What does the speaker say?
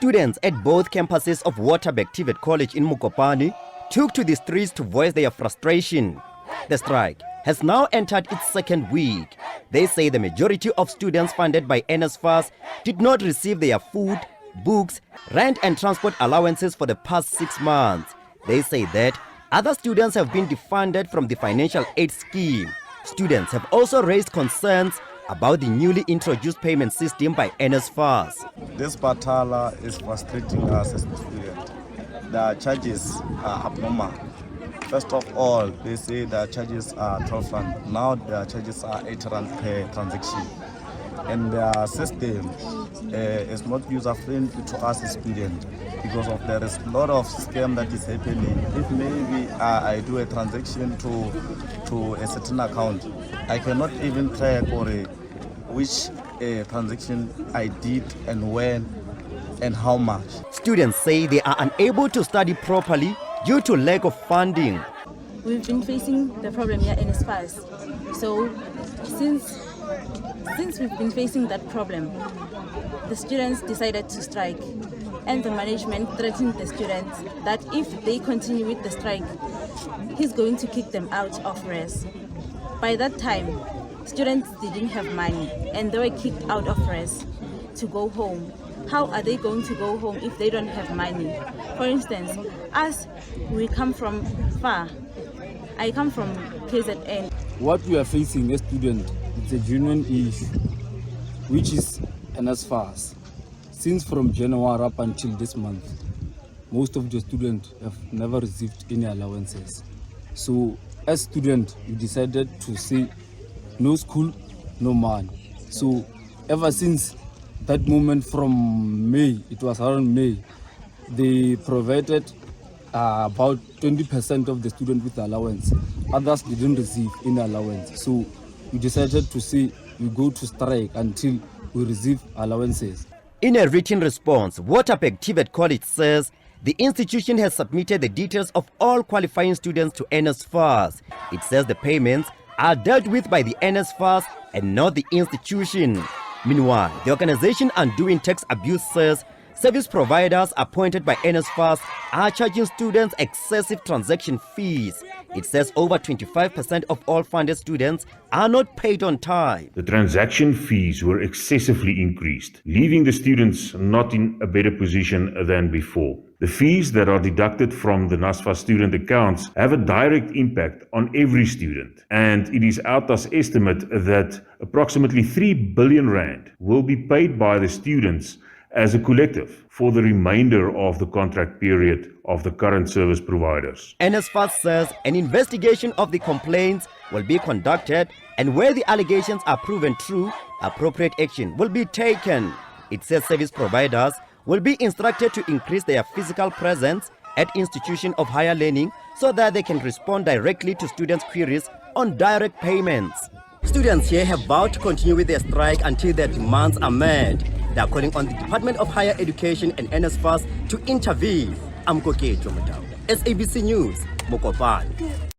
Students at both campuses of Waterberg TVET College in Mokopane took to the streets to voice their frustration. The strike has now entered its second week. They say the majority of students funded by NSFAS did not receive their food, books, rent and transport allowances for the past 6 months. They say that other students have been defunded from the financial aid scheme. Students have also raised concerns about the newly introduced payment system by NSFAS. This batala is frustrating us as students. The charges are abnormal. First of all, they say the charges are 12 rand. Now the charges are 8 rand per transaction. And the system is not user-friendly to us as students because of there is a lot of scam that is happening. If maybe I do a transaction to a certain account, I cannot even track which transaction I did and when and how much. Students say they are unable to study properly due to lack of funding. We've been facing the problem here in NSFAS. So since we've been facing that problem, the students decided to strike, and the management threatened the students that if they continue with the strike, he's going to kick them out of res. By that time, students didn't have money and they were kicked out of res to go home. How are they going to go home if they don't have money? For instance, us, we come from far. I come from KZN. What we are facing as students, it's a genuine issue, which is NSFAS. Since from January up until this month, most of the students have never received any allowances. So as students, we decided to say no school, no money. So ever since that moment from May, it was around May, they provided about 20% of the students with allowance. Others didn't receive any allowance. So we decided to say we go to strike until we receive allowances. In a written response, Waterberg TVET College says the institution has submitted the details of all qualifying students to NSFAS. It says the payments are dealt with by the NSFAS and not the institution. Meanwhile, the organization Undoing Tax Abuse says service providers appointed by NSFAS are charging students excessive transaction fees. It says over 25% of all funded students are not paid on time. The transaction fees were excessively increased, leaving the students not in a better position than before. The fees that are deducted from the NSFAS student accounts have a direct impact on every student, and it is OUTA's estimate that approximately 3 billion rand will be paid by the students as a collective for the remainder of the contract period of the current service providers. NSFAS says an investigation of the complaints will be conducted, and where the allegations are proven true, appropriate action will be taken. It says service providers will be instructed to increase their physical presence at institutions of higher learning so that they can respond directly to students' queries on direct payments. Students here have vowed to continue with their strike until their demands are met. They are calling on the Department of Higher Education and NSFAS to intervene. I'm Koketšo, Motau. SABC News, Mokopane.